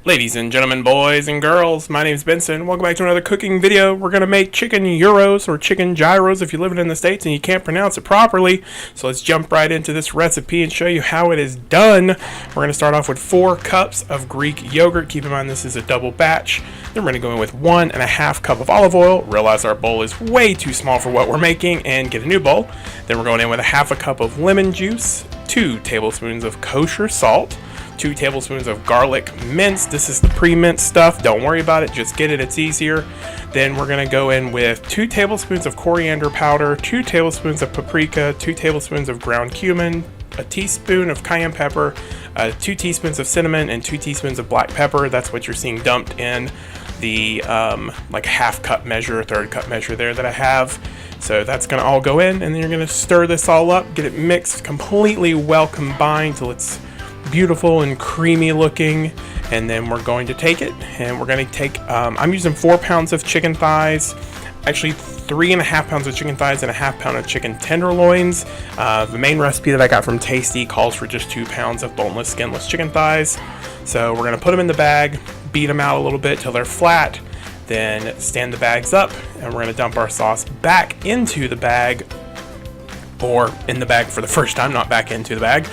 Ladies and gentlemen, boys and girls, my name is Benson. Welcome back to another cooking video. We're going to make chicken gyros or chicken gyros if you live in the States and you can't pronounce it properly. So let's jump right into this recipe and show you how it is done. We're going to start off with 4 cups of Greek yogurt. Keep in mind this is a double batch. Then we're going to go in with 1.5 cup of olive oil. Realize our bowl is way too small for what we're making and get a new bowl. Then we're going in with 1/2 cup of lemon juice, 2 tablespoons of kosher salt, 2 tablespoons of garlic minced. This is the pre-minced stuff. Don't worry about it. Just get it. It's easier. Then we're going to go in with 2 tablespoons of coriander powder, 2 tablespoons of paprika, 2 tablespoons of ground cumin, a teaspoon of cayenne pepper, 2 teaspoons of cinnamon, and 2 teaspoons of black pepper. That's what you're seeing dumped in the like 1/2 cup measure, 1/3 cup measure there that I have. So that's going to all go in, and then you're going to stir this all up, get it mixed completely well combined till it's beautiful and creamy looking. And then we're going to take it and we're going to take I'm using 4 pounds of chicken thighs, actually 3.5 pounds of chicken thighs and 1/2 pound of chicken tenderloins. The main recipe that I got from Tasty calls for just 2 pounds of boneless skinless chicken thighs. So we're going to put them in the bag, beat them out a little bit till they're flat, then stand the bags up, and we're going to dump our sauce back into the bag, or in the bag for the first time, not back into the bag.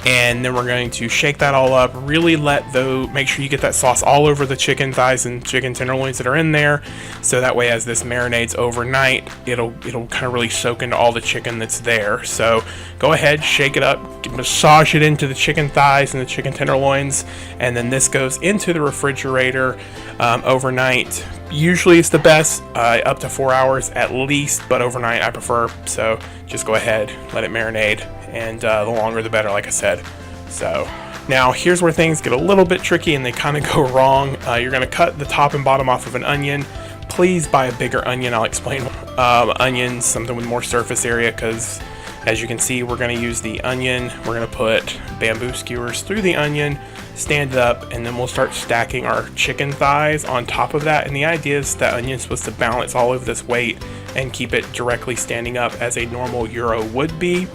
And then we're going to shake that all up, really make sure you get that sauce all over the chicken thighs and chicken tenderloins that are in there, so that way as this marinates overnight, it'll kind of really soak into all the chicken that's there. So go ahead, shake it up, massage it into the chicken thighs and the chicken tenderloins, and then this goes into the refrigerator overnight. Usually it's the best, up to 4 hours at least, but overnight I prefer. So just go ahead, let it marinate, and the longer the better, like I said. So now here's where things get a little bit tricky and they kind of go wrong. You're going to cut the top and bottom off of an onion. Please buy a bigger onion. I'll explain onions, something with more surface area, because as you can see, we're going to use the onion. We're going to put bamboo skewers through the onion, stand it up, and then we'll start stacking our chicken thighs on top of that. And the idea is that onion is supposed to balance all of this weight and keep it directly standing up as a normal gyro would be.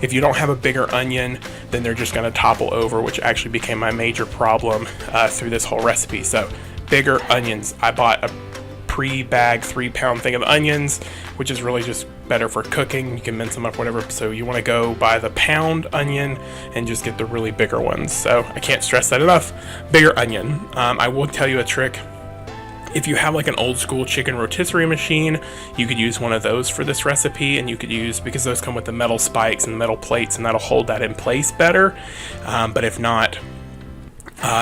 If you don't have a bigger onion, then they're just going to topple over, which actually became my major problem through this whole recipe. So bigger onions. I bought a pre-bag 3-pound thing of onions, which is really just better for cooking. You can mince them up, whatever. So you want to go buy the pound onion and just get the really bigger ones. So I can't stress that enough. Bigger onion. I will tell you a trick. If you have like an old school chicken rotisserie machine, you could use one of those for this recipe, and you could use, because those come with the metal spikes and the metal plates, and that'll hold that in place better. But if not,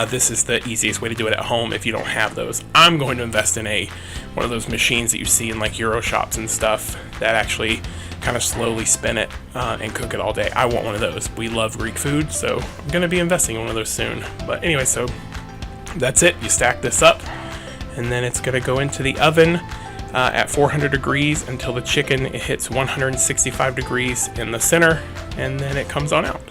this is the easiest way to do it at home if you don't have those. I'm going to invest in one of those machines that you see in like Gyro shops and stuff that actually kind of slowly spin it and cook it all day. I want one of those. We love Greek food, so I'm going to be investing in one of those soon. But anyway, so that's it. You stack this up, and then it's going to go into the oven at 400 degrees until the chicken hits 165 degrees in the center, and then it comes on out.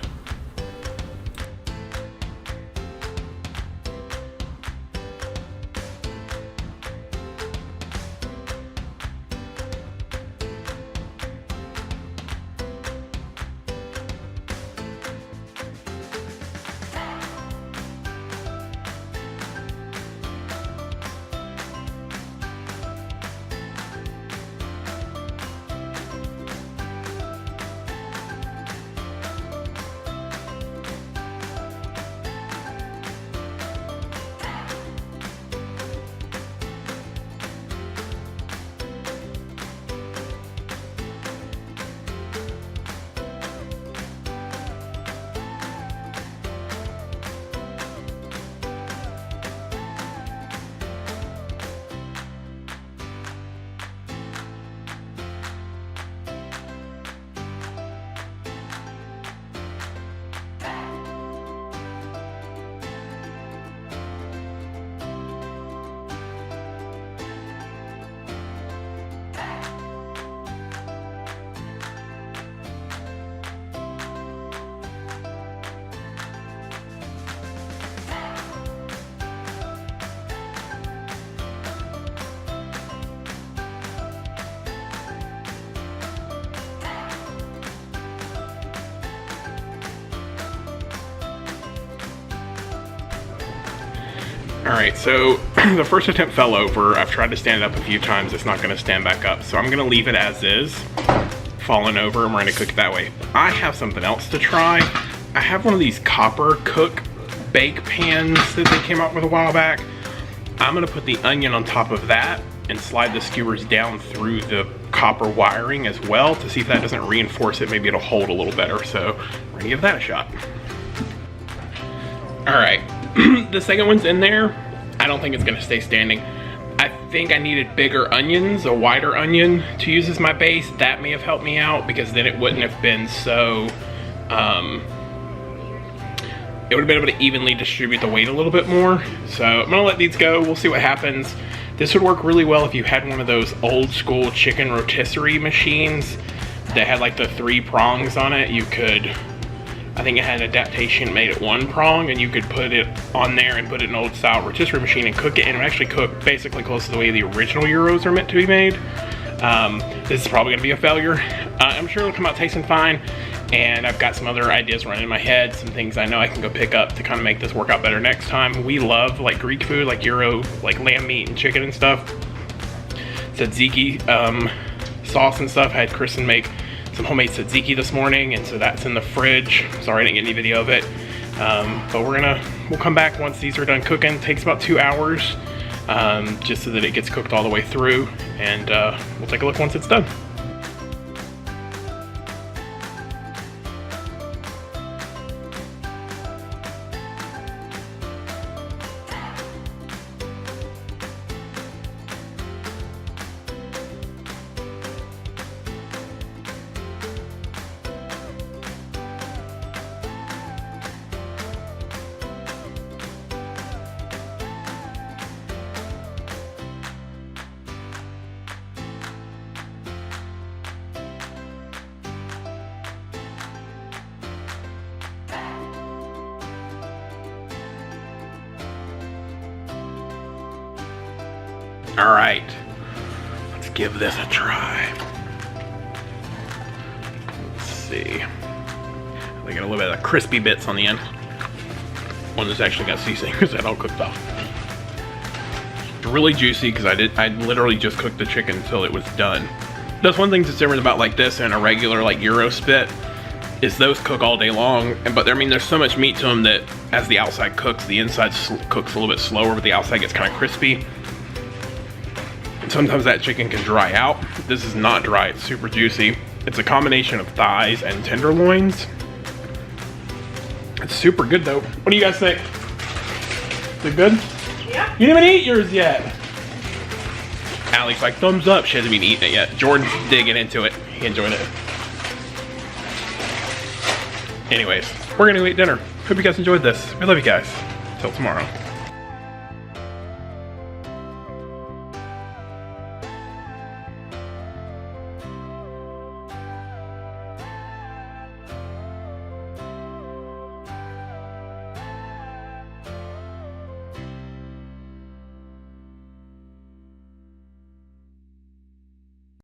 Alright, so the first attempt fell over. I've tried to stand it up a few times. It's not going to stand back up. So I'm going to leave it as is, falling over, and we're going to cook it that way. I have something else to try. I have one of these copper cook bake pans that they came out with a while back. I'm going to put the onion on top of that and slide the skewers down through the copper wiring as well to see if that doesn't reinforce it. Maybe it'll hold a little better. So we're going to give that a shot. Alright, the second one's in there. I don't think it's going to stay standing. I think I needed bigger onions, a wider onion to use as my base. That may have helped me out because then it wouldn't have been so, it would have been able to evenly distribute the weight a little bit more. So I'm going to let these go. We'll see what happens. This would work really well if you had one of those old school chicken rotisserie machines that had like the 3 prongs on it. You could, I think it had an adaptation made it 1 prong, and you could put it on there and put it in an old style rotisserie machine and cook it, and it would actually cook basically close to the way the original gyros are meant to be made. This is probably going to be a failure. I'm sure it'll come out tasting fine, and I've got some other ideas running in my head, some things I know I can go pick up to kind of make this work out better next time. We love like Greek food, like gyro, like lamb meat and chicken and stuff. Tzatziki sauce and stuff. I had Kristen make some homemade tzatziki this morning, and so that's in the fridge. Sorry I didn't get any video of it, but we'll come back once these are done cooking. It takes about 2 hours, just so that it gets cooked all the way through, and we'll take a look once it's done. All right, let's give this a try. Let's see. They got a little bit of crispy bits on the end. One that's actually got seasoning because that all cooked off. It's really juicy because I literally just cooked the chicken until it was done. That's one thing that's different about like this and a regular like gyro spit is those cook all day long, but I mean there's so much meat to them that as the outside cooks, the inside cooks a little bit slower, but the outside gets kind of crispy. Sometimes that chicken can dry out. This is not dry, it's super juicy. It's a combination of thighs and tenderloins. It's super good though. What do you guys think? Is it good? Yeah. You didn't even eat yours yet. Allie's like, thumbs up. She hasn't even eaten it yet. Jordan's digging into it. He enjoyed it. Anyways, we're gonna go eat dinner. Hope you guys enjoyed this. We love you guys. Till tomorrow.